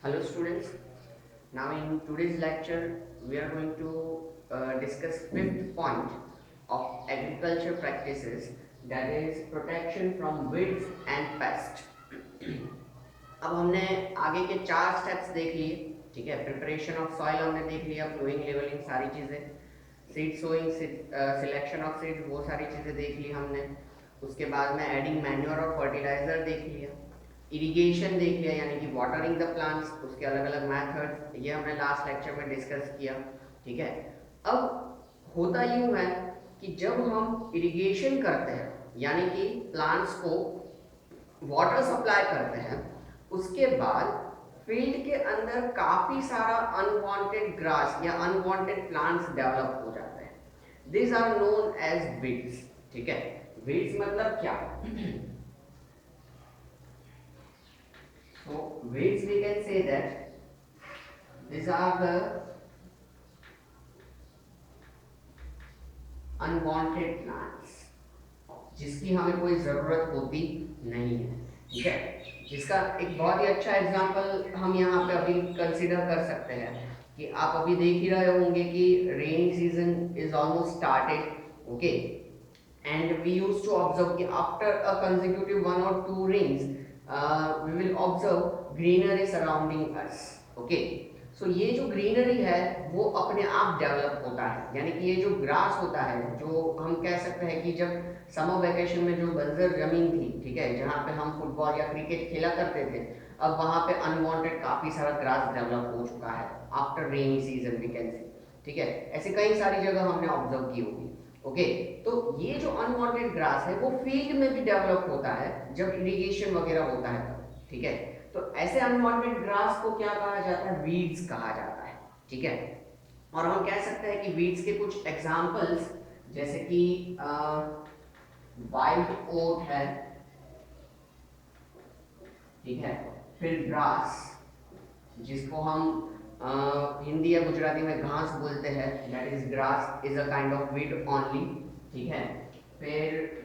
Hello students, now in today's lecture we are going to discuss fifth point of agriculture practices, that is protection from weeds and pest. अब हमने आगे के 4 steps देख लिए, ठीक है। प्रिपरेशन ऑफ सॉइल हमने देख लिया, फ्लोइंग लेवलिंग सारी चीज़ें, seed sowing, selection of seeds वो सारी चीज़ें देख ली हमने। उसके बाद में एडिंग मैन्योर और फर्टिलाइजर देख लिया, इरिगेशन देख लिया यानी कि वाटरिंग द प्लांट्स, उसके अलग अलग मेथड्स, ये हमने लास्ट लेक्चर में डिस्कस किया, ठीक है। अब होता यूँ है कि जब हम इरिगेशन करते हैं यानी कि प्लांट्स को वाटर सप्लाई करते हैं, उसके बाद फील्ड के अंदर काफ़ी सारा अनवांटेड ग्रास या अनवांटेड प्लांट्स डेवलप हो जाते हैं। This are known as weeds, ठीक है। वीड्स मतलब क्या? So weeds, we can say that these are the unwanted plants जिसकी हमें कोई ज़रूरत होती नहीं है, ठीक है। जिसका एक बहुत ही अच्छा एग्जांपल हम यहाँ पे अभी कंसीडर कर सकते हैं कि आप अभी देख ही रहे होंगे कि rainy season is almost started, okay, and we use to observe कि after a consecutive 1 or 2 rains we will observe greenery surrounding us, okay। So ये जो ग्रीनरी है वो अपने आप डेवलप होता है, यानी कि ये जो ग्रास होता है, जो हम कह सकते हैं कि जब समर वेकेशन में जो बंजर जमीन थी, ठीक है, जहाँ पे हम फुटबॉल या क्रिकेट खेला करते थे, अब वहाँ पे अनवांटेड काफ़ी सारा ग्रास डेवलप हो चुका है after rainy season, we can say, ठीक है। ऐसे कई सारी जगह हमने ऑब्जर्व की होगी, ओके। तो ये जो अनवांटेड ग्रास है वो फील्ड में भी डेवलप होता है जब इरिगेशन वगैरह होता है तब, ठीक है। तो ऐसे अनवांटेड ग्रास को क्या कहा जाता है? वीड्स कहा जाता है, ठीक है। और हम कह सकते हैं कि वीड्स के कुछ एग्जांपल्स जैसे कि वाइल्ड ओट है, ठीक है, फिर ग्रास जिसको हम हिंदी या गुजराती में घास बोलते हैं, that is grass is a kind of weed only, ठीक है। फिर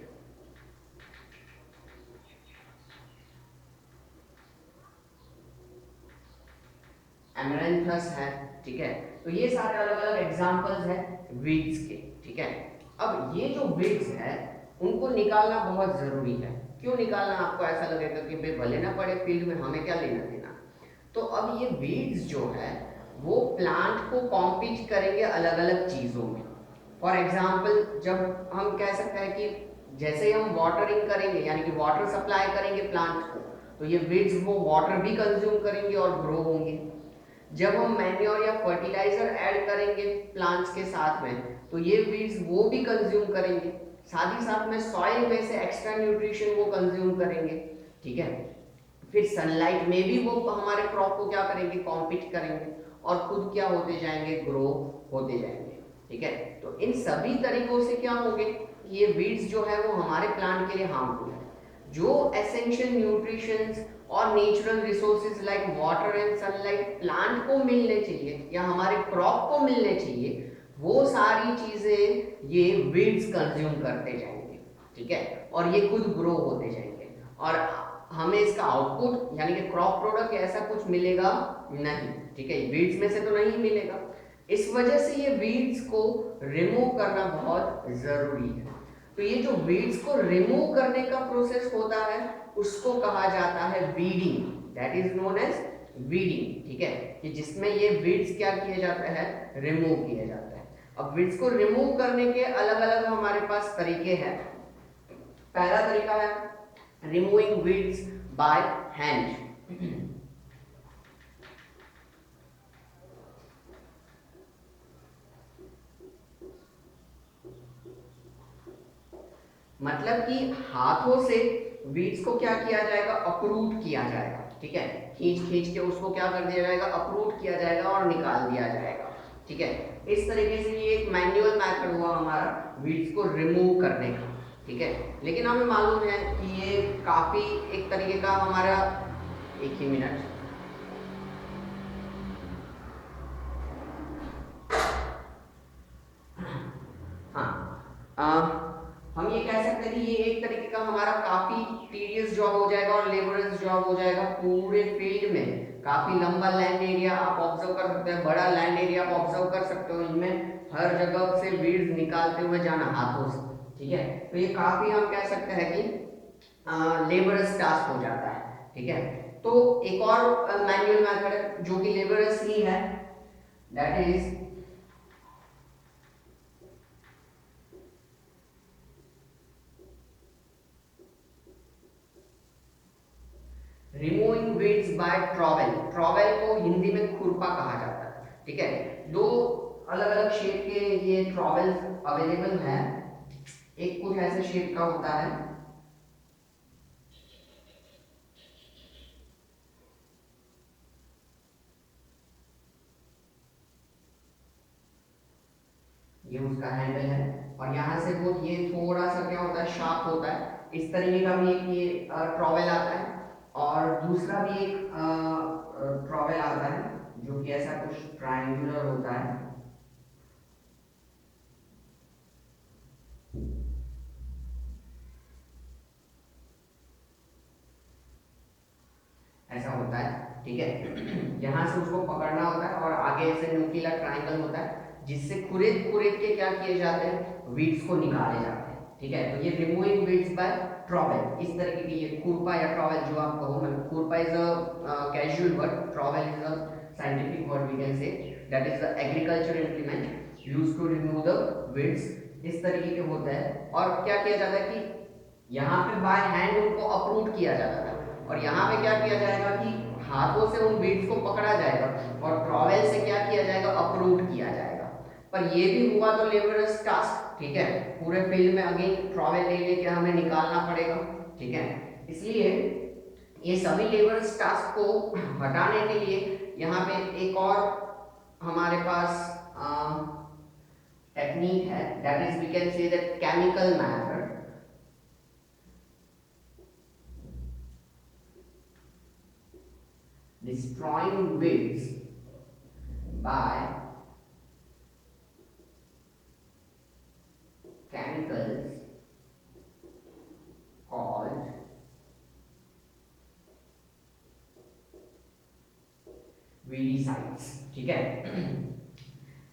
एमरैंथस है, ठीक है। तो ये सारे अलग अलग एग्जांपल्स हैं वीड्स के, ठीक है। अब ये जो वीड्स है उनको निकालना बहुत जरूरी है। क्यों निकालना? आपको ऐसा लगेगा कि भाई भले ना पड़े फील्ड में, हमें क्या लेना देना। तो अब ये वीड्स जो है वो प्लांट को कॉम्पीट करेंगे अलग अलग चीज़ों में। फॉर एग्जाम्पल, जब हम कह सकते हैं कि जैसे ही हम वाटरिंग करेंगे यानी कि वाटर सप्लाई करेंगे प्लांट को, तो ये वीड्स वो वाटर भी कंज्यूम करेंगे और ग्रो होंगे। जब हम मैन्योर या फर्टिलाइजर ऐड करेंगे प्लांट्स के साथ में, तो ये वीड्स वो भी कंज्यूम करेंगे, साथ ही साथ में सॉइल में से एक्स्ट्रा न्यूट्रिशन वो कंज्यूम करेंगे, ठीक है। फिर सनलाइट में भी वो हमारे क्रॉप को क्या करेंगे? कॉम्पीट करेंगे और खुद क्या होते जाएंगे? ग्रो होते जाएंगे, ठीक है। तो इन सभी तरीकों से क्या होंगे? ये वीड्स जो है वो हमारे प्लांट के लिए हार्मफुल है। जो एसेंशियल न्यूट्रिशंस और natural resources like water and sunlight plant को मिलने चाहिए या हमारे क्रॉप को मिलने चाहिए, वो सारी चीजें ये वीड्स कंज्यूम करते जाएंगे, ठीक है, और ये खुद ग्रो होते जाएंगे और हमें इसका आउटपुट यानी कि क्रॉप प्रोडक्ट ऐसा कुछ मिलेगा नहीं, ठीक है, वीड्स में से तो नहीं मिलेगा। इस वजह से ये वीड्स को रिमूव करना बहुत जरूरी है। तो ये जो वीड्स को रिमूव करने का प्रोसेस होता है उसको कहा जाता है weeding, that is known as weeding, ठीक है, कि जिसमें ये वीड्स क्या किए जाते हैं? रिमूव किए जाते हैं। अब वीड्स को रिमूव करने के अलग अलग हमारे पास तरीके हैं। पहला तरीका है रिमूविंग वीड्स बाय हैंड। मतलब कि हाथों से वीड्स को क्या किया जाएगा? अप्रूट किया जाएगा, ठीक है, खींच खींच के उसको क्या कर दिया जाएगा? अप्रूट किया जाएगा और निकाल दिया जाएगा, ठीक है। इस तरीके से ये एक मैनुअल मेथड हुआ हमारा वीड्स को रिमूव करने का, ठीक है। लेकिन हमें मालूम है कि ये काफ़ी एक तरीके का हमारा, एक ही मिनट, हाँ, हम ये कह सकते हैं कि ये एक तरीके का हमारा काफ़ी टीडियस जॉब हो जाएगा और लेबरस जॉब हो जाएगा पूरे फील्ड में। काफी लंबा लैंड एरिया आप ऑब्जर्व कर सकते हैं, बड़ा लैंड एरिया आप ऑब्जर्व कर सकते हो, इनमें हर जगह से वीड्स निकालते हुए जाना हाथों से, ठीक है। तो ये काफी हम कह सकते हैं कि लेबरस टास्क हो जाता है, ठीक है। तो एक और मैनुअल मेथड है जो कि लेबरस ही है, that is removing weeds by trowel. Trowel को हिंदी में खुरपा कहा जाता है, ठीक है। दो अलग अलग शेप के ये ट्रॉवेल अवेलेबल हैं। एक कुछ ऐसे शेप का होता है, ये उसका हैंडल है, और यहाँ से वो ये थोड़ा सा क्या होता है, शार्प होता है। इस तरीके का भी एक ये ट्रॉवेल आता है, और दूसरा भी एक ट्रॉवेल आता है जो कि ऐसा कुछ ट्रायंगुलर होता है। ऐसा होता है, ठीक है। यहाँ से उसको पकड़ना होता है और आगे ऐसे नुकीला ट्रायंगल होता है जिससे खुरेद खुरेद के क्या किए जाते हैं, वीड्स को निकाले जाते हैं, ठीक है। तो ये रिमूविंग वीड्स बाय ट्रॉवेल, इस तरीके की ये खुरपा या ट्रॉवेल जो आप कहो, मतलब खुरपा is a casual word, trowel is a scientific word we can say, that is the agriculture implement used to remove the weeds. इस तरीके के होता है, और क्या किया जाता है कि यहाँ पे बाय हैंड उनको अप्रूव किया जाता था, और यहाँ पे क्या किया जाएगा कि हाथों से उन बीड्स को पकड़ा जाएगा और ट्रॉवेल से क्या किया जाएगा, अप्रूव किया जाएगा। पर ये भी हुआ तो लेबरस टास्क, ठीक है। पूरे फील्ड में अगेन ट्रॉवेल ले लेके हमें निकालना पड़ेगा, ठीक है। इसलिए ये सभी लेबरस टास्क को हटाने के लिए यहाँ पे एक और हमारे पास टेक्निक है, that is we can say that chemical method. Destroying weeds by chemicals called weedicides, ठीक है।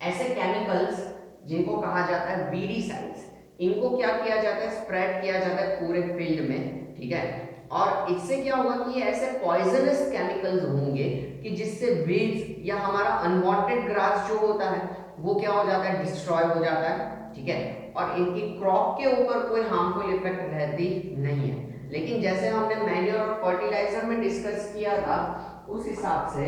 ऐसे केमिकल्स जिनको कहा जाता है वीडीसाइड्स, इनको क्या किया जाता है, स्प्रेड किया जाता है पूरे फील्ड में, ठीक है। और इससे क्या होगा कि ये ऐसे पॉइजनस केमिकल्स होंगे कि जिससे वीड्स या हमारा अनवांटेड ग्रास जो होता है वो क्या हो जाता है, डिस्ट्रॉय हो जाता है, ठीक है। और इनकी क्रॉप के ऊपर कोई हार्मफुल इफेक्ट रहती नहीं है। लेकिन जैसे हमने मैन्योर और फर्टिलाइजर में डिस्कस किया था, उस हिसाब से,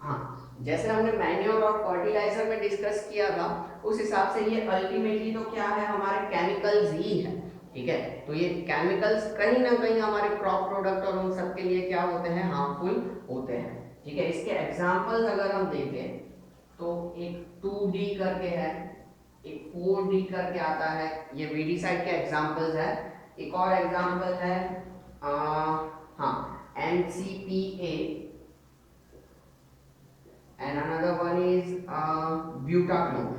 हाँ, जैसे हमने मैन्योर और फर्टिलाइजर में डिस्कस किया था, उस हिसाब से ये अल्टीमेटली तो क्या है, हमारे केमिकल्स ही है, ठीक है। तो ये केमिकल्स कहीं ना कहीं हमारे क्रॉप प्रोडक्ट और उन सब के लिए क्या होते हैं, हार्मफुल होते हैं, ठीक है। इसके एग्जांपल्स अगर हम देखें तो एक 2D करके है, एक 4D करके आता है, ये वीडीसाइड के एग्जांपल्स है। एक और एग्जांपल है हाँ, MCPA, and another one is butachlor।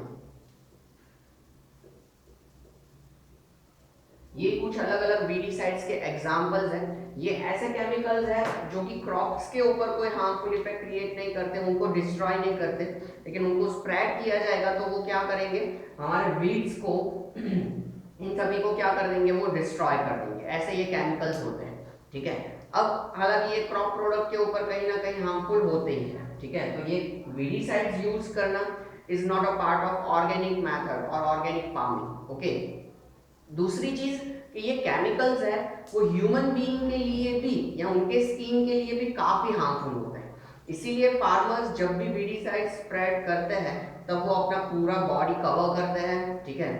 ये कुछ अलग अलग वीडीसाइड्स के एग्जांपल्स हैं। ये ऐसे केमिकल्स हैं जो कि क्रॉप्स के ऊपर कोई हार्मफुल इफेक्ट क्रिएट नहीं करते, उनको डिस्ट्रॉय नहीं करते, लेकिन उनको स्प्रेड किया जाएगा तो वो क्या करेंगे, हमारे वीड्स को इन सभी को क्या कर देंगे, वो डिस्ट्रॉय कर देंगे। ऐसे ये केमिकल्स होते हैं, ठीक है। अब हालांकि ये क्रॉप प्रोडक्ट के ऊपर कहीं ना कहीं हार्मफुल होते ही हैं, ठीक है। तो ये वीडीसाइड्स यूज करना is not a part of organic method और ऑर्गेनिक फार्मिंग, ओके। दूसरी चीज कि ये केमिकल्स है वो ह्यूमन बीइंग के लिए भी या उनके स्किन के लिए भी काफी हार्मफुल होते हैं। इसीलिए फार्मर्स जब भी वीडीसाइड स्प्रेड करते हैं तब वो अपना पूरा बॉडी कवर करते हैं, ठीक है।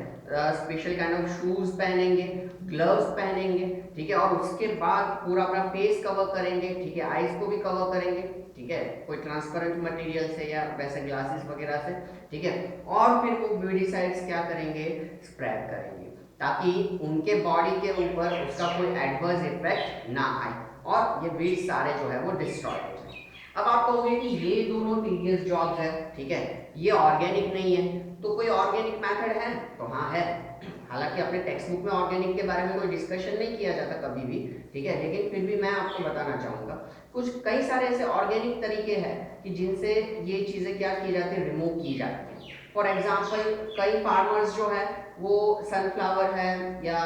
स्पेशल काइंड ऑफ शूज पहनेंगे, ग्लव्स पहनेंगे, ठीक है। और उसके बाद पूरा अपना फेस कवर करेंगे, ठीक है। आईज को भी कवर करेंगे, ठीक है, कोई ट्रांसपेरेंट मटेरियल से या वैसे ग्लासेस वगैरह से, ठीक है। और फिर वो वीडीसाइड्स क्या करेंगे, स्प्रेड करेंगे ताकि उनके बॉडी के ऊपर उसका कोई एडवर्स इफेक्ट ना आए और ये वीड सारे जो है वो डिस्ट्रॉय हो जाए। अब आप कहोगे कि ये दोनों टीडियस जॉब्स है, ठीक है, ये ऑर्गेनिक नहीं है, तो कोई ऑर्गेनिक मेथड है, तो हाँ है। हालांकि अपने टेक्स्ट बुक में ऑर्गेनिक के बारे में कोई डिस्कशन नहीं किया जाता कभी भी, ठीक है, लेकिन फिर भी मैं आपको बताना चाहूँगा कुछ कई सारे ऐसे ऑर्गेनिक तरीके हैं कि जिनसे ये चीज़ें क्या की जाती है, रिमूव की जाती है। फॉर एग्जाम्पल कई फार्मर्स जो है वो सनफ्लावर है या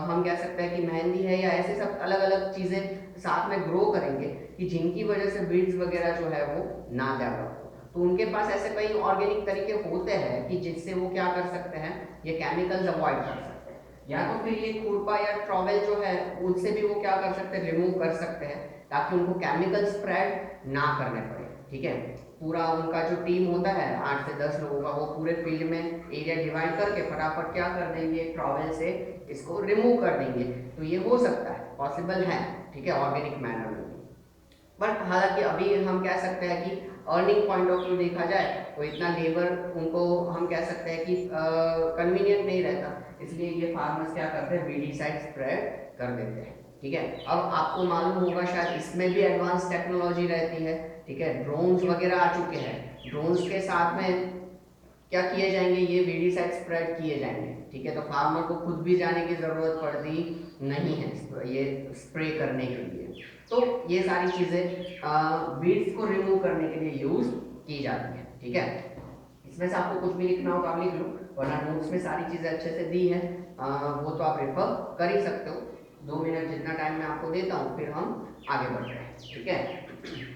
हम कह सकते हैं कि मेहंदी है या ऐसे सब अलग अलग चीज़ें साथ में ग्रो करेंगे कि जिनकी वजह से बीड्स वगैरह जो है वो ना डेवलप हो। तो उनके पास ऐसे कई ऑर्गेनिक तरीके होते हैं कि जिससे वो क्या कर सकते हैं, ये केमिकल्स अवॉइड कर सकते हैं, या तो फिर ये खुरपा या ट्रॉवेल जो है उनसे भी वो क्या कर सकते हैं, रिमूव कर सकते हैं, ताकि उनको केमिकल स्प्रेड ना करने पड़े, ठीक है। पूरा उनका जो टीम होता है 8 से 10 लोगों का, वो पूरे फील्ड में एरिया डिवाइड करके फटाफट क्या कर देंगे, ट्रॉवेल से इसको रिमूव कर देंगे। तो ये हो सकता है, पॉसिबल है, ठीक है, ऑर्गेनिक मैनर में। बट हालांकि अभी हम कह सकते हैं कि अर्निंग पॉइंट ऑफ व्यू देखा जाए तो इतना लेबर उनको हम कह सकते हैं कि कन्वीनियंट नहीं रहता, इसलिए ये फार्मर्स क्या करते हैं, वीडीसाइड स्प्रेड कर देते हैं, ठीक है। अब आपको मालूम होगा शायद इसमें भी एडवांस टेक्नोलॉजी रहती है, ठीक है, ड्रोन्स वगैरह आ चुके हैं, ड्रोन्स के साथ में क्या किए जाएंगे, ये वीडीसाइड स्प्रेड किए जाएंगे, ठीक है। तो फार्मर को खुद भी जाने की ज़रूरत पड़ती नहीं है ये स्प्रे करने के लिए। तो ये सारी चीज़ें वीड्स को रिमूव करने के लिए यूज की जाती है, ठीक है। इसमें से आपको कुछ भी लिखना हो तो आप लिख लो, वरना नोट्स में सारी चीज़ें अच्छे से दी है, वो तो आप रेफर कर ही सकते हो। 2 मिनट जितना टाइम मैं आपको देता हूँ, फिर हम आगे बढ़ते हैं, ठीक है।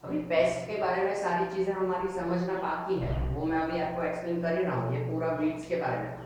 अभी पेस्ट के बारे में सारी चीजें हमारी समझना बाकी है, वो मैं अभी आपको एक्सप्लेन कर ही रहा हूँ, ये पूरा वीड्स के बारे में।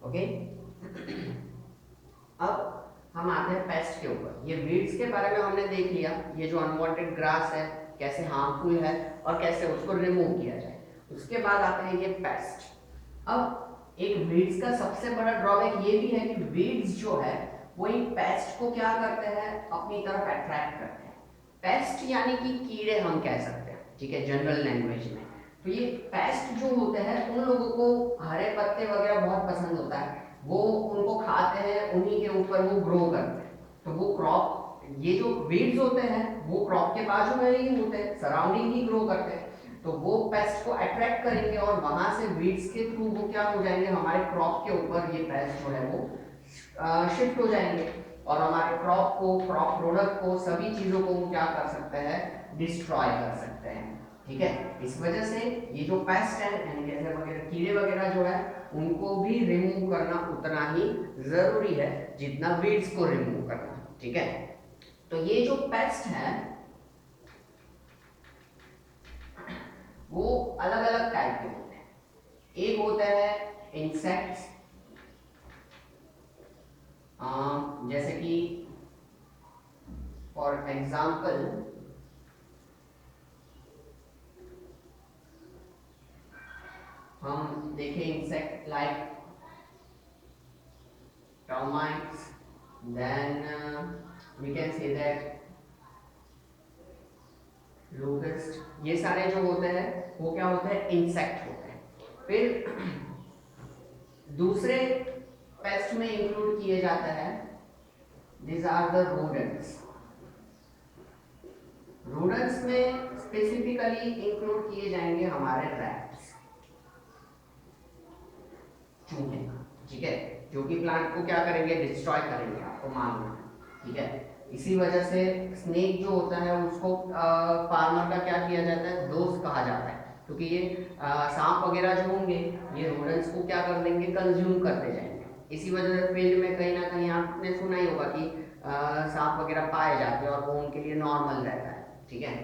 ओके, अब हम आते हैं पेस्ट के ऊपर। ये वीड्स के बारे में हमने देख लिया, ये जो अनवांटेड ग्रास है कैसे हार्मफुल है और कैसे उसको रिमूव किया जाए। उसके बाद आते हैं ये पेस्ट। अब एक वीड्स का सबसे बड़ा ड्रॉबैक ये भी है कि वीड्स जो है वो इन पेस्ट को क्या करते हैं, अपनी तरफ अट्रैक्ट करते हैं। पेस्ट यानी कि कीड़े हम कह सकते हैं, ठीक है, जनरल लैंग्वेज में। तो ये पेस्ट जो होते हैं उन लोगों को हरे पत्ते वगैरह बहुत पसंद होता है, वो उनको खाते हैं, उन्हीं के ऊपर वो ग्रो करते हैं। तो वो क्रॉप, ये जो वीड्स होते हैं वो क्रॉप के बाजू में ही होते हैं, सराउंडिंग ही ग्रो करते हैं। तो वो पेस्ट को अट्रैक्ट करेंगे और वहां से वीड्स के थ्रू वो क्या हो जाएंगे, हमारे क्रॉप के ऊपर ये पेस्ट जो है वो शिफ्ट हो जाएंगे और हमारे क्रॉप को, क्रॉप प्रोडक्ट को, सभी चीजों को वो क्या कर सकते हैं, डिस्ट्रॉय कर सकते हैं, ठीक है। इस वजह से ये जो पेस्ट है यानी जैसे वगैरह कीड़े वगैरह जो है उनको भी रिमूव करना उतना ही जरूरी है जितना वीड्स को रिमूव करना, ठीक है। तो ये जो पेस्ट है वो अलग अलग टाइप के होते हैं। एक होता है इंसेक्ट्स, एग्जाम्पल हम देखें insect like termites, then we can say that locust, ये सारे जो होते हैं वो क्या होते हैं, इंसेक्ट होते हैं। फिर दूसरे पेस्ट में इंक्लूड किए जाते हैं, these are the rodents। rodents में स्पेसिफिकली इंक्लूड किए जाएंगे हमारे रैट्स, चूहे, ठीक है, जो कि प्लांट को क्या करेंगे, डिस्ट्रॉय करेंगे, आपको मालूम है, ठीक है। इसी वजह से स्नेक जो होता है उसको फार्मर का क्या किया जाता है, दोस्त कहा जाता है, क्योंकि ये सांप वगैरह जो होंगे ये रोडेंट्स को क्या कर देंगे, कंज्यूम करते जाएंगे। इसी वजह से फील्ड में कहीं ना कहीं आपने सुना ही होगा कि सांप वगैरह पाए जाते हैं और वो उनके लिए नॉर्मल रहता है, ठीक है।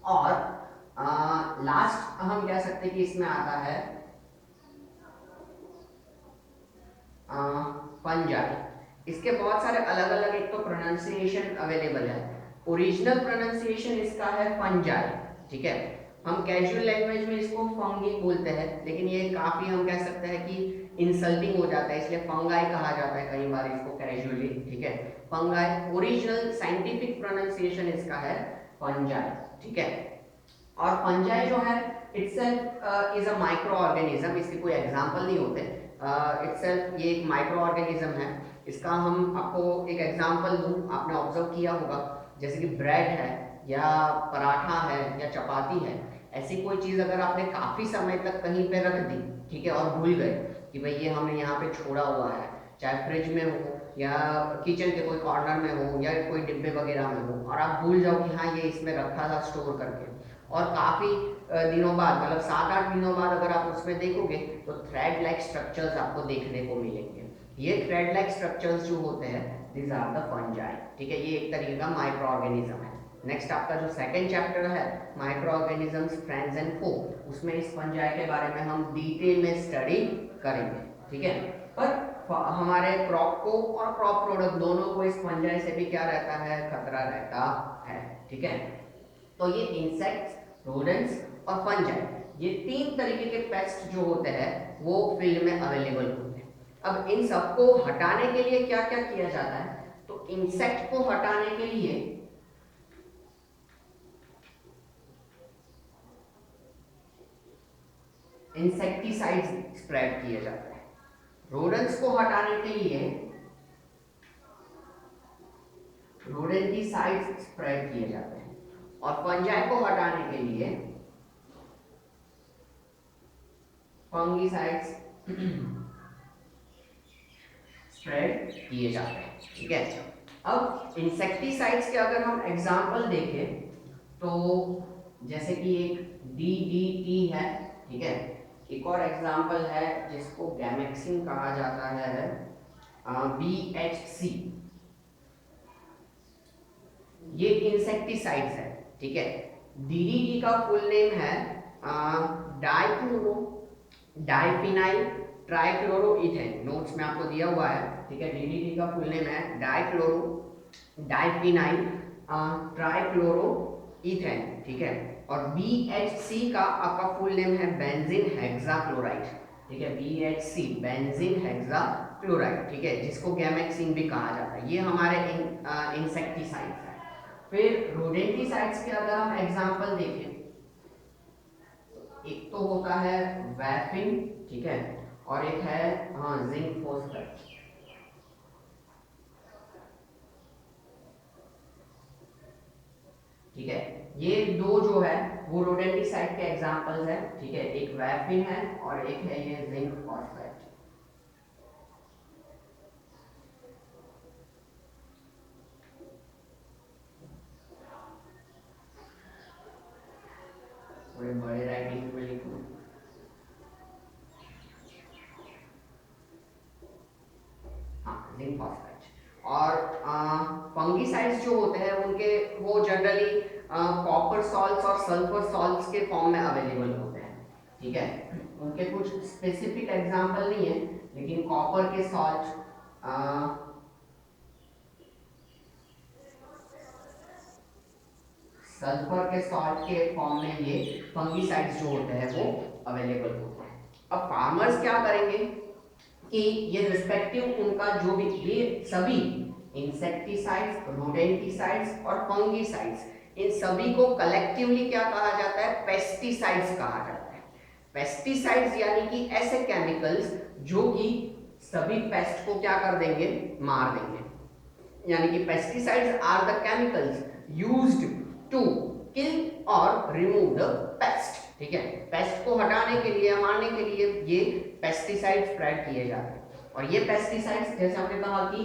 और लास्ट हम कह सकते हैं कि इसमें आता है फंजाई। इसके बहुत सारे अलग अलग एक तो प्रोनाउंसिएशन अवेलेबल है। ओरिजिनल प्रोनाउंसिएशन इसका है फंजाई, ठीक है। हम कैजुअल लैंग्वेज में इसको फंगी बोलते हैं, लेकिन ये काफी हम कह सकते हैं कि इंसल्टिंग हो जाता है, इसलिए फंगाई कहा जाता है कई बार इसको कैजुअली, ठीक है, फंगाई। ओरिजिनल साइंटिफिक प्रोनाउंसिएशन इसका है फंजाई, ठीक है। और फंजाई जो है itself is a micro organism, इसके कोई एग्जांपल नहीं होते, इटसेल्फ ये एक माइक्रो ऑर्गेनिज्म है। इसका हम आपको एक एग्जांपल दूं, आपने ऑब्जर्व किया होगा जैसे कि ब्रेड है या पराठा है या चपाती है, ऐसी कोई चीज़ अगर आपने काफ़ी समय तक कहीं पे रख दी, ठीक है, और भूल गए कि भाई ये हमने यहाँ पे छोड़ा हुआ है, चाहे फ्रिज में हो या किचन के कोई कॉर्नर में हो या कोई डिब्बे वगैरह में हो, और आप भूल जाओ कि हाँ ये इसमें रखा था स्टोर करके, और काफ़ी दिनों बाद, मतलब 7-8 दिनों बाद अगर आप उसमें देखोगे तो थ्रेड लाइक स्ट्रक्चर्स आपको देखने को मिलेंगे। ये थ्रेड लाइक स्ट्रक्चर्स जो होते हैं दिस आर द फंजाई, ठीक है, ये एक तरीके का माइक्रो ऑर्गेनिज्म है। नेक्स्ट आपका जो सेकंड चैप्टर है माइक्रो ऑर्गेनिजम्स फ्रेंड्स एंड फो, उसमें इस फंजाई के बारे में हम डिटेल में स्टडी करेंगे, ठीक है। पर हमारे क्रॉप को और क्रॉप प्रोडक्ट दोनों को इस फंजाई से भी क्या रहता है, खतरा रहता है, ठीक है। तो ये इंसेक्ट्स, रोडेंट्स और फंजाई, ये 3 तरीके के पेस्ट जो होते हैं वो फील्ड में अवेलेबल होते हैं। अब इन सबको हटाने के लिए क्या क्या किया जाता है, तो इंसेक्ट को हटाने के लिए इंसेक्टिसाइड्स स्प्रेड किए जाते हैं, रोडेंट्स को हटाने के लिए रोडेंटिसाइड्स स्प्रेड किए जाते हैं, और फंजाई को हटाने के लिए फंगिसाइड्स स्प्रेड किए जाते हैं, ठीक है। अब इंसेक्टिसाइड्स के अगर हम एग्जांपल देखें तो जैसे कि एक DDT है, ठीक है, एक और एग्जांपल है जिसको गैमेक्सिन कहा जाता है, BHC, ये इंसेक्टिसाइड्स है, ठीक है। DDT का फुल नेम है डाइक्लोरो डाइफिनाइल ट्राइक्लोरोइथेन, नोट्स में आपको दिया हुआ है, ठीक है। DDT का फुल नेम है डाइक्लोरो डाइफिनाइल ट्राइक्लोरोइथेन, ठीक है। और BHC का आपका फुल नेम है बेंजीन हेक्साक्लोराइड, ठीक है, BHC बेंजीन हेक्साक्लोराइड, ठीक है, जिसको गैमेक्सिन भी कहा जाता है। ये हमारे इंसेक्टिसाइड्स है। फिर रोडेंटिसाइड्स के अगर हम एग्जांपल देखें, एक तो होता है वैफिन, ठीक है, और एक है जिंक फॉस्फेट, ठीक है। ये दो जो है वो रोडेंटिसाइड के एग्जांपल्स है, ठीक है, एक वैफिन है और एक है ये जिंक फॉस्फेट। थोड़े बड़े राइटिंग में लिखो, हाँ जिंक फॉस्फेट। और फंगिसाइड्स जो होते हैं उनके वो जनरली कॉपर सॉल्ट्स और सल्फर सॉल्ट्स के फॉर्म में अवेलेबल होते हैं, ठीक है। उनके कुछ स्पेसिफिक एग्जांपल नहीं है, लेकिन कॉपर के सॉल्ट सल्फर के सॉल्ट के फॉर्म में ये फंगीसाइड्स जो होते हैं वो अवेलेबल होते हैं। अब फार्मर्स क्या करेंगे कि ये रिस्पेक्टिव उनका जो भी ये सभी इंसेक्टिसाइड्स, रोडेंटिसाइड्स और फंगीसाइड्स, इन सभी को कलेक्टिवली क्या कहा जाता है, पेस्टिसाइड्स कहा जाता है। पेस्टिसाइड्स यानी कि ऐसे केमिकल्स जो कि सभी पेस्ट को क्या कर देंगे, मार देंगे। यानी कि pesticides are the chemicals used to kill और रिमूव द पेस्ट। ठीक है, पेस्ट को हटाने के लिए, मारने के लिए ये पेस्टिसाइड स्प्रेड किए जाते हैं। और ये पेस्टिसाइड्स जैसे हमने कहा कि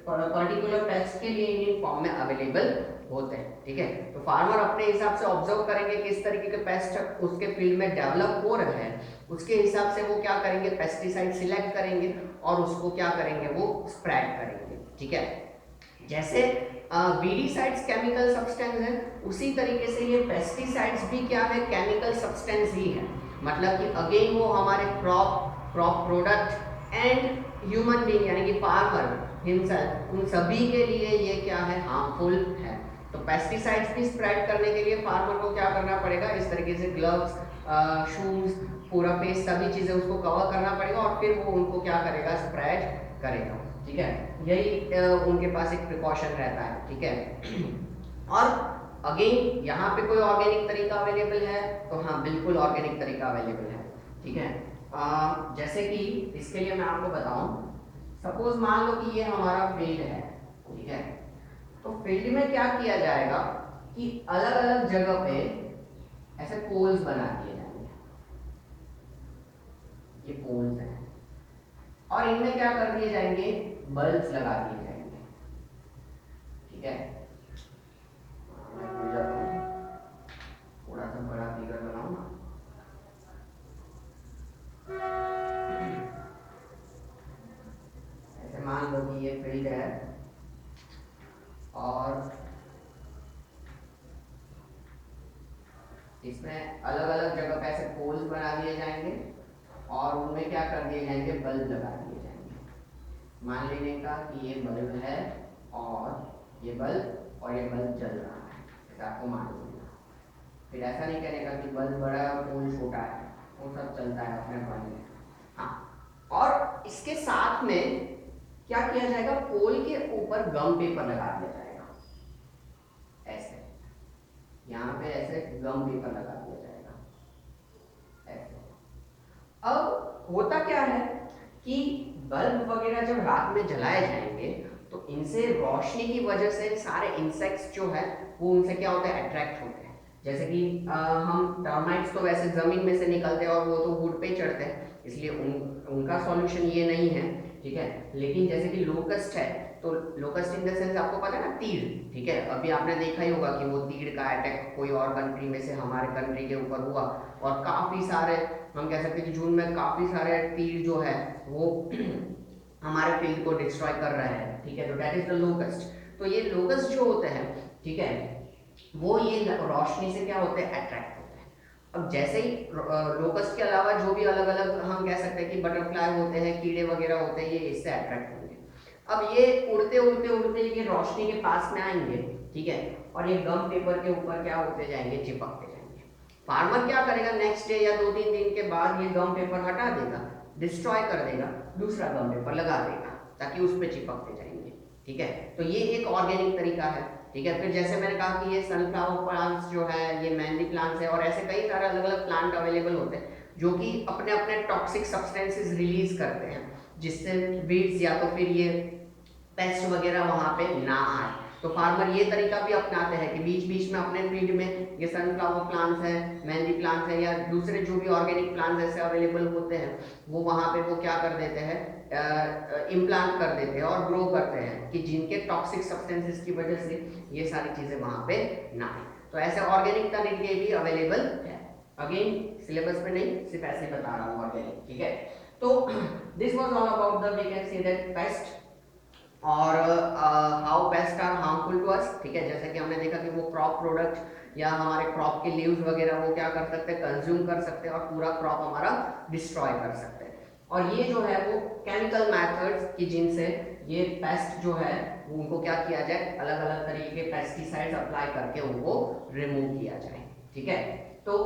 पर्टिकुलर पेस्ट के लिए इन फॉर्म में अवेलेबल होते हैं। ठीक है, तो फार्मर अपने हिसाब से ऑब्जर्व करेंगे किस तरीके के पेस्ट उसके फील्ड में डेवलप हो रहे हैं, उसके हिसाब से वो क्या करेंगे, पेस्टिसाइड सिलेक्ट करेंगे और उसको क्या करेंगे, वो स्प्रेड करेंगे। ठीक है, जैसे वीडीसाइड्स केमिकल सब्सटेंस है, उसी तरीके से ये पेस्टिसाइड्स भी क्या है, केमिकल सब्सटेंस ही है। मतलब कि अगेन वो हमारे crop product and human being यानी कि फार्मर हिमसेल्फ, उन सभी के लिए ये क्या है, हार्मफुल है। तो पेस्टिसाइड्स भी स्प्रेड करने के लिए फार्मर को क्या करना पड़ेगा, इस तरीके से ग्लव्स, शूज, पूरा फेस, सभी चीजें उसको कवर करना पड़ेगा और फिर वो उनको क्या करेगा, स्प्रेड करेगा। ठीक है, यही उनके पास एक प्रिकॉशन रहता है। ठीक है, और अगेन यहाँ पे कोई ऑर्गेनिक तरीका अवेलेबल है तो हाँ, बिल्कुल ऑर्गेनिक तरीका अवेलेबल है। ठीक है, जैसे कि इसके लिए मैं आपको बताऊं, सपोज मान लो कि ये हमारा फील्ड है। ठीक है, तो फील्ड में क्या किया जाएगा कि अलग अलग जगह पे ऐसे पोल्स बना दिए जाएंगे। ये पोल्स हैं और इनमें क्या कर दिए जाएंगे, बल्ब्स लगा दिए जाएंगे। ठीक है, मैं भूल जाता हूँ, थोड़ा सा बड़ा फिगर बनाऊं ना। ऐसे मान लो कि ये फील्ड है और इसमें अलग अलग जगह पे ऐसे पोल्स बना दिए जाएंगे और उनमें क्या कर दिए जाएंगे, बल्ब लगा दिए जाएंगे। मान लेने का कि ये बल्ब है और ये बल्ब जल रहा है, ऐसा आपको मान लेना। फिर ऐसा नहीं कहने का कि बल्ब बड़ा है और पोल छोटा है, वो सब चलता है अपने मन में। हाँ, और इसके साथ में क्या किया जाएगा, पोल के ऊपर गम पेपर लगा दिया जाएगा। ऐसे यहाँ पे ऐसे गम पेपर लगा दिया जाएगा ऐसे। अब होता क्या है कि बल्ब वगैरह जब रात में जलाए जाएंगे तो इनसे रोशनी की वजह से सारे इंसेक्ट्स जो है वो उनसे क्या होता है, अट्रैक्ट होते हैं। जैसे कि हम टर्माइट्स तो वैसे जमीन में से निकलते हैं और वो तो वुड पे चढ़ते हैं, इसलिए उनका सॉल्यूशन ये नहीं है। ठीक है, लेकिन जैसे कि लोकस्ट है, तो लोकस्ट इन द सेंस आपको पता है ना, तीड़। ठीक है, अभी आपने देखा ही होगा कि वो तीड़ का अटैक कोई और कंट्री में से हमारे कंट्री के ऊपर हुआ और काफी सारे, हम कह सकते हैं कि जून में काफी सारे तीड़ जो है वो हमारे फील्ड को डिस्ट्रॉय कर रहे हैं। ठीक है, तो दैट इज द लोकस्ट। तो ये लोकस्ट जो होते हैं, ठीक है, वो ये रोशनी से क्या होते हैं, अट्रैक्ट होते हैं। अब जैसे ही लोकस्ट के अलावा जो भी अलग अलग हम कह सकते हैं कि बटरफ्लाई होते हैं, कीड़े वगैरह होते हैं, ये इससे अट्रैक्ट होंगे। अब ये उड़ते उड़ते उड़ते ये रोशनी के पास में आएंगे। ठीक है, और ये गम पेपर के ऊपर क्या होते जाएंगे, चिपकते जाएंगे। फार्मर क्या करेगा, नेक्स्ट डे या 2-3 दिन के बाद ये गम पेपर हटा देगा, डिस्ट्रॉय कर देगा, दूसरा गम पेपर लगा देगा ताकि उस पर चिपकते जाएंगे। ठीक है, तो ये एक ऑर्गेनिक तरीका है। ठीक है, फिर जैसे मैंने कहा कि ये सनफ्लावर प्लांट्स जो है, ये मेहंदी प्लांट्स है और ऐसे कई सारे अलग अलग प्लांट अवेलेबल होते हैं जो कि अपने अपने टॉक्सिक सब्सटेंसेस रिलीज करते हैं, जिससे वीड्स या तो फिर ये पेस्ट वगैरह वहां पे ना आए। तो फार्मर ये तरीका भी अपनाते हैं कि बीच बीच में अपने फील्ड में ये सनफ्लावर प्लांट्स है, मेहंदी प्लांट्स है या दूसरे जो भी ऑर्गेनिक प्लांट्स ऐसे अवेलेबल होते हैं, वो वहां पे वो क्या कर देते हैं, इम्प्लांट कर देते हैं और ग्रो करते हैं कि जिनके टॉक्सिक सब्सटेंसेस की वजह से ये सारी चीजें वहां पे ना आए। तो ऐसे ऑर्गेनिक तरीके भी अवेलेबल है। अगेन सिलेबस में नहीं, सिर्फ ऐसे बता रहा हूँ ऑर्गेनिक। ठीक है, तो this was all about the, we can say that pest और how pest are harmful to us. ठीक है, जैसे कि हमने देखा कि वो क्रॉप प्रोडक्ट या हमारे क्रॉप के लीव्स वगैरह वो क्या कर सकते हैं, कंज्यूम कर सकते हैं और पूरा क्रॉप हमारा डिस्ट्रॉय कर सकते हैं। और ये जो है वो केमिकल मेथड्स की जिनसे ये पेस्ट जो है उनको क्या किया जाए, अलग अलग तरीके के पेस्टिसाइड्स अप्लाई करके उनको रिमूव किया जाए। ठीक है, तो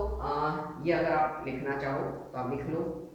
ये अगर आप लिखना चाहो तो आप लिख लो।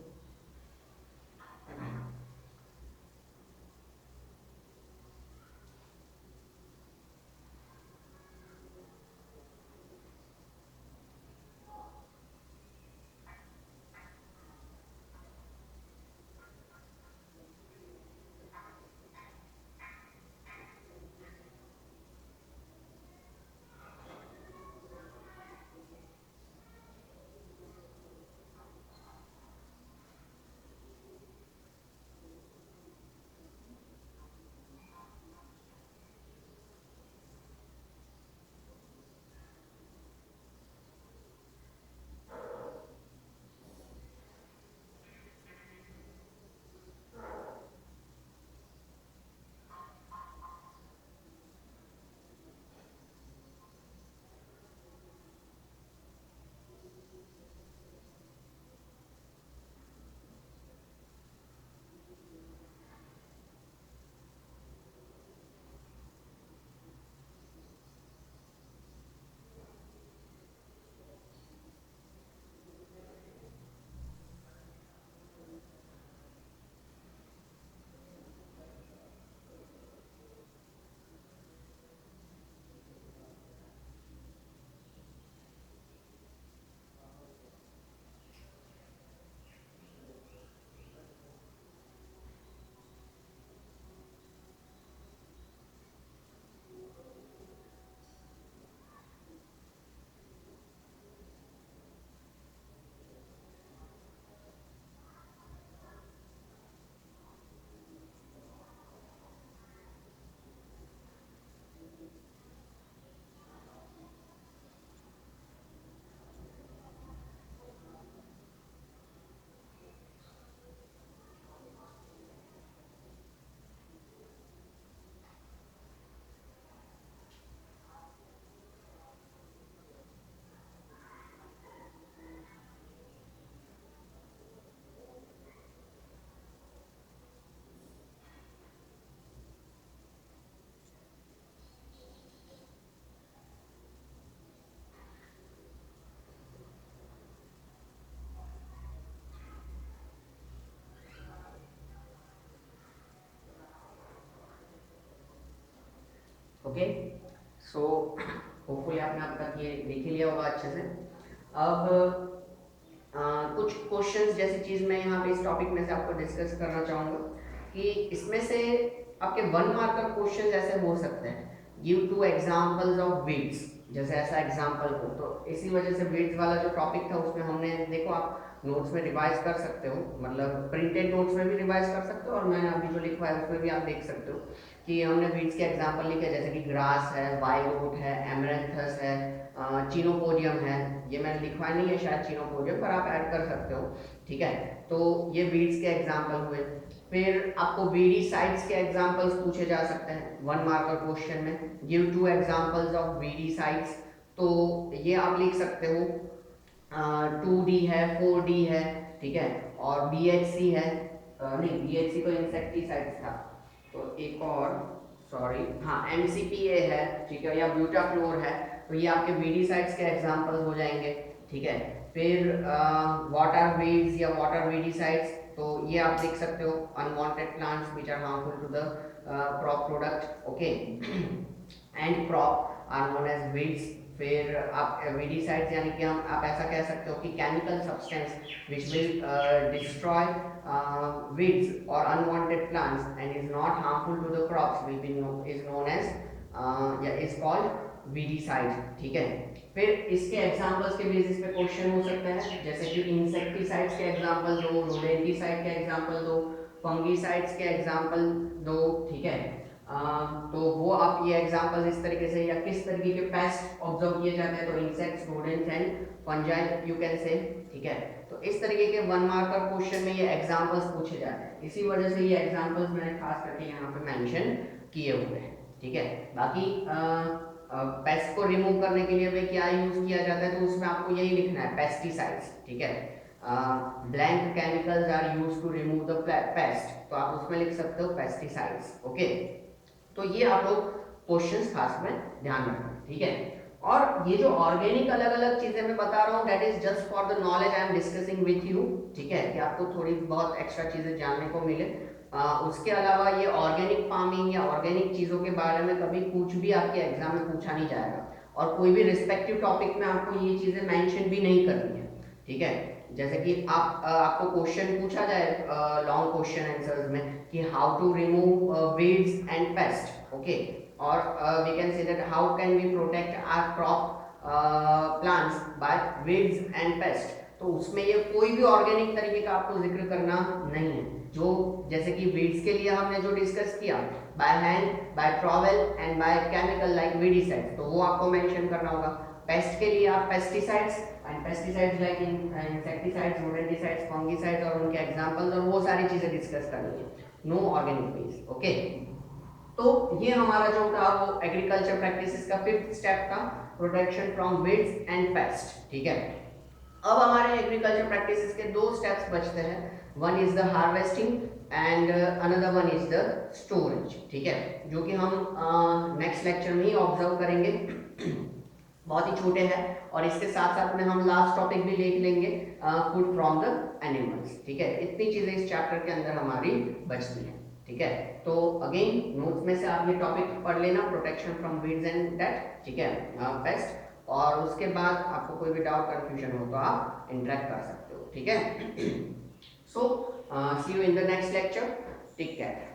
ओके, सो होपफुली आपने अब तक ये देख ही लिया होगा अच्छे से। अब कुछ क्वेश्चंस जैसी चीज़ मैं यहाँ पे इस टॉपिक में से आपको डिस्कस करना चाहूँगा कि इसमें से आपके 1 मार्कर क्वेश्चन ऐसे हो सकते हैं, गिव 2 एग्जांपल्स ऑफ वेट्स, जैसे ऐसा एग्जांपल हो। तो इसी वजह से वेट्स वाला जो टॉपिक था उसमें हमने, देखो आप नोट्स में रिवाइज कर सकते हो, मतलब प्रिंटेड नोट्स में भी रिवाइज कर सकते हो और मैंने अभी जो लिखा है उसमें भी आप देख सकते हो कि हमने वेट्स के एग्जांपल लिखे, जैसे कि ग्रास है, वाइलोट है, एमरेंथस है, चीनोपोडियम है। ये मैंने लिखवा नहीं है शायद चीनोपोडियम, पर आप ऐड कर सकते हो। ठीक है, तो ये वीड्स के एग्जांपल हुए। फिर आपको वीडी साइट्स के एग्जांपल्स पूछे जा सकते हैं 1 मार्कर क्वेश्चन में, give 2 examples of weedicides. तो ये आप लिख सकते हो 2D है, 4D है, ठीक है, और BHC है, नहीं BHC तो इंसेक्टिसाइड्स था, तो एक और, सॉरी, हाँ MCPA है, ठीक है, या ब्यूटाफ्लोर है। तो ये आपके वीडीसाइड्स के एग्जांपल्स हो जाएंगे। ठीक है, फिर वाटर वीड्स या वाटर वीडीसाइड्स, तो ये आप देख सकते हो, unwanted plants which are harmful to the crop product, okay, and crop are known as weeds. फिर आप वीडीसाइड्स यानी कि हम आप ऐसा कह सकते हो कि chemical substance which will destroy weeds or unwanted plants and is not harmful to the crops will be is known as is called weedicide। ठीक है, फिर इसके एग्जांपल्स के बेसिस पे क्वेश्चन हो सकता है, जैसे कि इंसेक्टिसाइड्स के एग्जांपल दो, रोडेंटिसाइड के एग्जांपल दो, फंगिसाइड्स के एग्जांपल दो। ठीक है, तो वो आप ये एग्जांपल इस तरीके से, या किस तरीके के पेस्ट ऑब्जर्व किए जाते हैं, तो insects, rodents and fungi you can say. ठीक है, तो इस तरीके के 1 मार्कर क्वेश्चन में ये एग्जांपल्स पूछे जाते हैं, इसी वजह से ये एग्जांपल्स मैंने खास करके यहाँ पे मेंशन किए हुए हैं। ठीक है, बाकी पेस्ट को रिमूव करने के लिए भी क्या यूज किया जाता है, तो उसमें आपको यही लिखना है, पेस्टिसाइड्स। ठीक है, blank chemicals are used to remove the pest, तो आप उसमें लिख सकते हो पेस्टिसाइड्स। ओके, तो ये आप लोग क्वेश्चंस खास में ध्यान रखना, ठीक है। और ये जो ऑर्गेनिक अलग अलग चीजें मैं बता रहा हूँ, that is just for the knowledge I am discussing with you, ठीक है, कि आपको थोड़ी बहुत एक्स्ट्रा चीजें जानने को मिले। उसके अलावा ये ऑर्गेनिक फार्मिंग या ऑर्गेनिक चीजों के बारे में कभी कुछ भी आपके एग्जाम में पूछा नहीं जाएगा, और कोई भी रिस्पेक्टिव टॉपिक में आपको ये चीजें मेंशन भी नहीं करनी है, ठीक है। जैसे कि आपको क्वेश्चन पूछा जाए लॉन्ग क्वेश्चन आंसर्स में कि how to remove weeds and pest, okay, और we can say that how can we protect our crop plants by weeds and pest, तो उसमें ये कोई भी ऑर्गेनिक तरीके का आपको जिक्र करना नहीं है। जो जैसे कि वीड्स के लिए हमने जो डिस्कस किया by hand, by trowel and by chemical like weedicides, तो वो आपको मेंशन करना होगा। पेस्ट के लिए आप pesticides and pesticides like insecticides, rodenticides, fungicides और उनके एग्जांपल्स और वो सारी चीजें डिस्कस करनी है। No organic waste, okay. तो ये हमारा जो था वो एग्रीकल्चर प्रैक्टिसेस का 5th स्टेप था, protection from weeds and paste, ठीक है। अब हमारे एग्रीकल्चर प्रैक्टिसेस के 2 स्टेप्स बचते हैं, one is the harvesting and another one is the storage, ठीक है, जो कि हम नेक्स्ट लेक्चर में ही ऑब्जर्व करेंगे। बहुत ही छोटे हैं, और इसके साथ साथ में हम लास्ट टॉपिक भी देख लेंगे, फूड फ्रॉम द एनिमल्स, ठीक है। इतनी चीजें इस चैप्टर के अंदर हमारी बचती हैं, ठीक है। तो अगेन नोट्स में से आप ये टॉपिक पढ़ लेना, protection from weeds and that, ठीक है, पेस्ट, और उसके बाद आपको कोई भी डाउट कंफ्यूजन हो तो आप इंटरेक्ट कर सकते हो, ठीक है। So see you in the next lecture, take care.